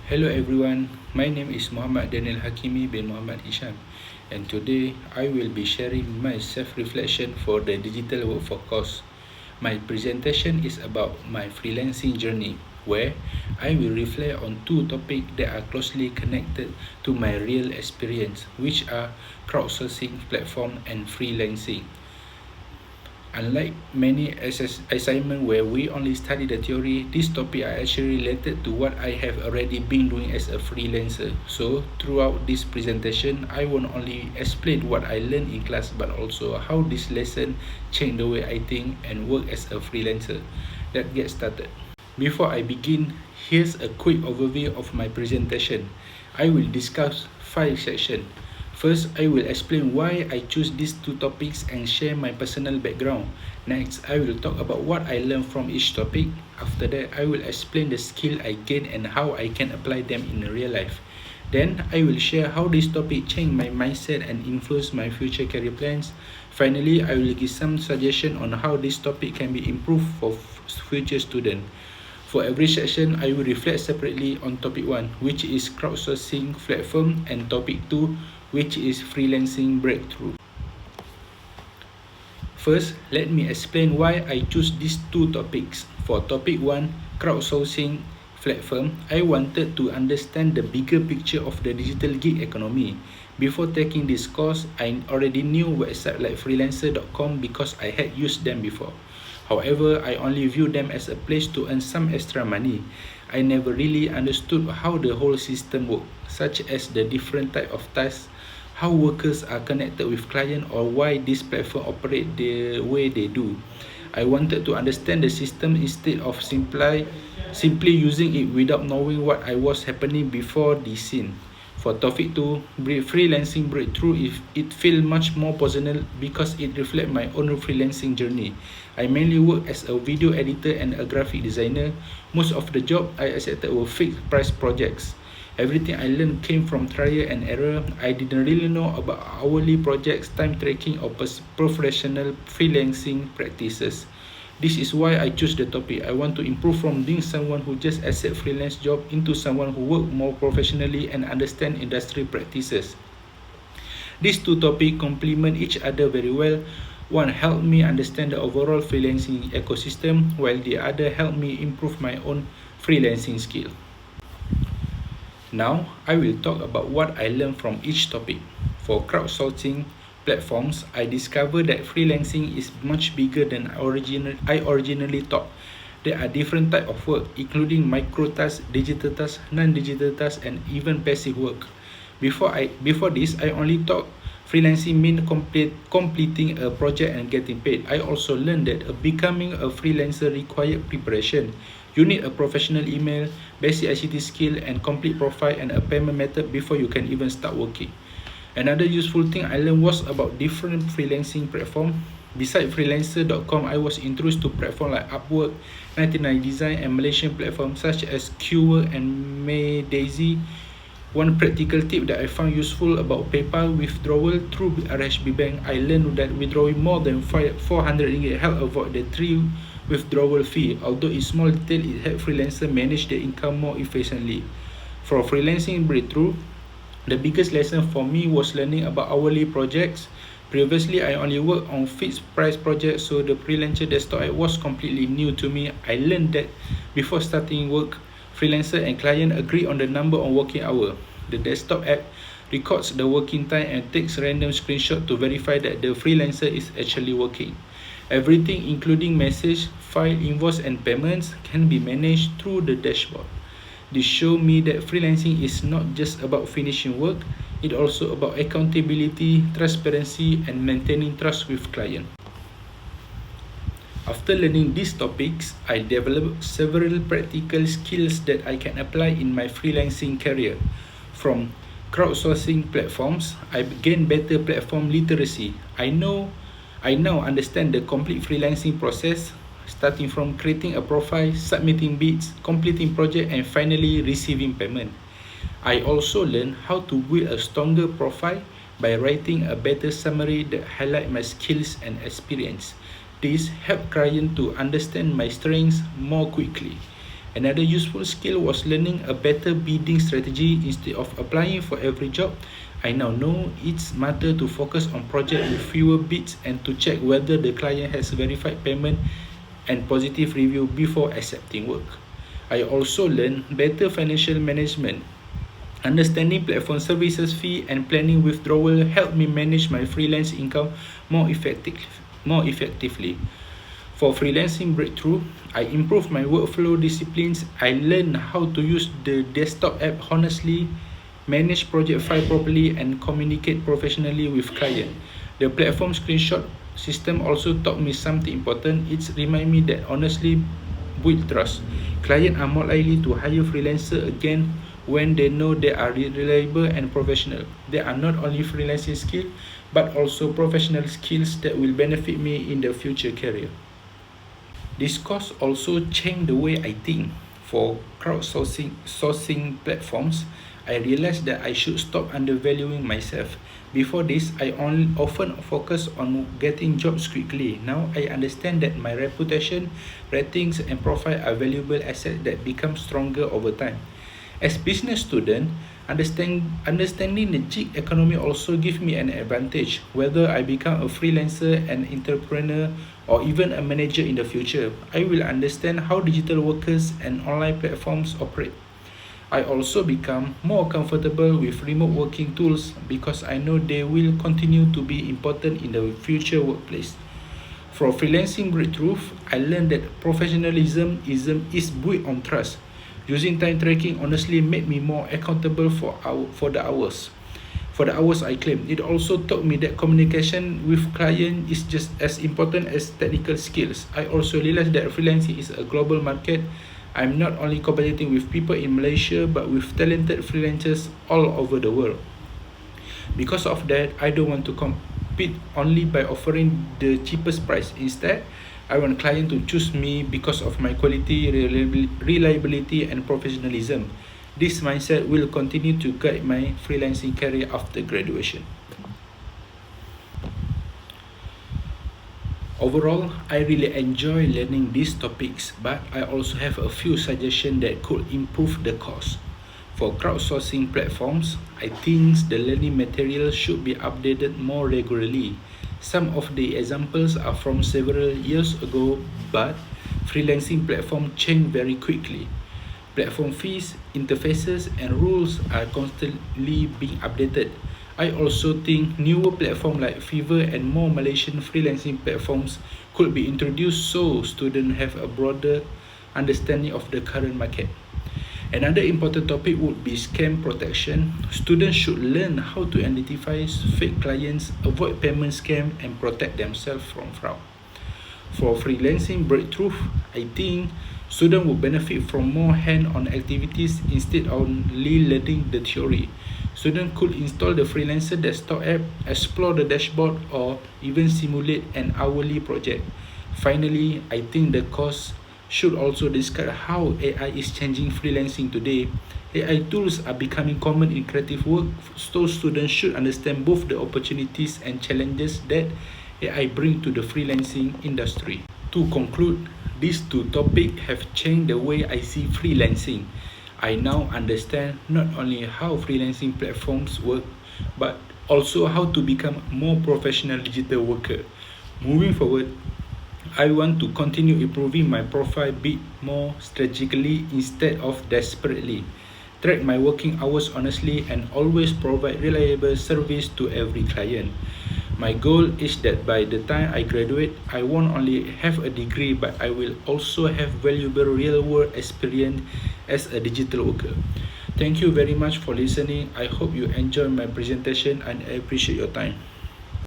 Hello everyone, my name is Muhammad Daniel Hakimi bin Muhammad Hisham, and today I will be sharing my self-reflection for the digital workforce course. My presentation is about my freelancing journey, where I will reflect on two topics that are closely connected to my real experience, which are crowdsourcing platform and freelancing. Unlike many assignments where we only study the theory, this topic are actually related to what I have already been doing as a freelancer. So, throughout this presentation, I won't only explain what I learned in class, but also how this lesson changed the way I think and work as a freelancer. Let's get started. Before I begin, here's a quick overview of my presentation. I will discuss 5 sections. First, I will explain why I choose these two topics and share my personal background. Next, I will talk about what I learned from each topic. After that, I will explain the skill I gained and how I can apply them in real life. Then, I will share how this topic changed my mindset and influenced my future career plans. Finally, I will give some suggestions on how this topic can be improved for future students. For every section, I will reflect separately on topic 1, which is crowdsourcing platform, and topic 2, which is freelancing breakthrough. First, let me explain why I choose these two topics. For topic 1, crowdsourcing platform, I wanted to understand the bigger picture of the digital gig economy. Before taking this course, I already knew websites like freelancer.com because I had used them before. However, I only view them as a place to earn some extra money. I never really understood how the whole system worked, such as the different type of tasks, how workers are connected with clients, or why this platform operate the way they do. I wanted to understand the system instead of simply using it without knowing what I was happening before the scene. For topic 2, freelancing breakthrough, it feels much more personal because it reflects my own freelancing journey. I mainly work as a video editor and a graphic designer. Most of the job I accepted were fixed price projects. Everything I learned came from trial and error. I didn't really know about hourly projects, time tracking, or professional freelancing practices. This is why I chose the topic. I want to improve from being someone who just accept freelance job into someone who work more professionally and understand industry practices. These two topics complement each other very well. One helped me understand the overall freelancing ecosystem, while the other helped me improve my own freelancing skill. Now, I will talk about what I learned from each topic. For crowdsourcing platforms, I discovered that freelancing is much bigger than I originally thought. There are different types of work, including micro tasks, digital tasks, non-digital tasks, and even passive work. Before this, I only thought freelancing meant completing a project and getting paid. I also learned that becoming a freelancer required preparation. You need a professional email, basic ICT skill, and complete profile and a payment method before you can even start working. Another useful thing I learned was about different freelancing platforms. Besides freelancer.com, I was introduced to platforms like Upwork, 99 Design, and Malaysian platforms such as Qwork and Maydaisy. One practical tip that I found useful about PayPal withdrawal through RHB Bank, I learned that withdrawing more than 400 ringgit helped avoid the 3 withdrawal fee. Although in small detail, it helped freelancers manage their income more efficiently. For freelancing breakthrough, the biggest lesson for me was learning about hourly projects. Previously, I only worked on fixed price projects, so the freelancer desktop app was completely new to me. I learned that before starting work, freelancer and client agree on the number of working hours. The desktop app records the working time and takes random screenshot to verify that the freelancer is actually working. Everything, including message, file, invoice, and payments, can be managed through the dashboard. This showed me that freelancing is not just about finishing work, it's also about accountability, transparency, and maintaining trust with clients. After learning these topics, I developed several practical skills that I can apply in my freelancing career. From crowdsourcing platforms, I gained better platform literacy. I now understand the complete freelancing process, starting from creating a profile, submitting bids, completing project, and finally receiving payment. I also learned how to build a stronger profile by writing a better summary that highlight my skills and experience. This helped clients to understand my strengths more quickly. Another useful skill was learning a better bidding strategy instead of applying for every job. I now know it's matter to focus on projects with fewer bids and to check whether the client has verified payment and positive review before accepting work. I also learned better financial management. Understanding platform services fee and planning withdrawal helped me manage my freelance income more effectively. For freelancing breakthrough, I improved my workflow disciplines. I learned how to use the desktop app honestly, manage project file properly, and communicate professionally with client. The platform screenshot system also taught me something important. It's remind me that honestly build trust. Clients are more likely to hire freelancer again when they know they are reliable and professional. They are not only freelancing skills but also professional skills that will benefit me in the future career. This course also changed the way I think. For crowdsourcing platforms, I realized that I should stop undervaluing myself. Before this, often focused on getting jobs quickly. Now I understand that my reputation, ratings, and profile are valuable assets that become stronger over time. As business student, understanding the gig economy also gives me an advantage, whether I become a freelancer, an entrepreneur, or even a manager in the future. I will understand how digital workers and online platforms operate. I also become more comfortable with remote working tools because I know they will continue to be important in the future workplace. For freelancing breakthrough, I learned that professionalism is built on trust. Using time tracking honestly made me more accountable for the hours. For the hours I claim, it also taught me that communication with client is just as important as technical skills. I also realized that freelancing is a global market. I'm not only competing with people in Malaysia but with talented freelancers all over the world. Because of that, I don't want to compete only by offering the cheapest price. Instead, I want client to choose me because of my quality, reliability, and professionalism. This mindset will continue to guide my freelancing career after graduation. Overall, I really enjoy learning these topics, but I also have a few suggestions that could improve the course. For crowdsourcing platforms, I think the learning material should be updated more regularly. Some of the examples are from several years ago, but freelancing platforms change very quickly. Platform fees, interfaces, and rules are constantly being updated. I also think newer platforms like Fiverr and more Malaysian freelancing platforms could be introduced so students have a broader understanding of the current market. Another important topic would be scam protection. Students should learn how to identify fake clients, avoid payment scam, and protect themselves from fraud. For freelancing breakthrough, I think students will benefit from more hand-on activities instead of only learning the theory. Students could install the freelancer desktop app, explore the dashboard, or even simulate an hourly project. Finally, I think the course should also describe how AI is changing freelancing today. AI tools are becoming common in creative work, so students should understand both the opportunities and challenges that AI bring to the freelancing industry. To conclude, these two topics have changed the way I see freelancing. I now understand not only how freelancing platforms work, but also how to become a more professional digital worker. Moving forward, I want to continue improving my profile bit more strategically instead of desperately. Track my working hours honestly and always provide reliable service to every client. My goal is that by the time I graduate, I won't only have a degree but I will also have valuable real-world experience as a digital worker. Thank you very much for listening. I hope you enjoy my presentation and I appreciate your time.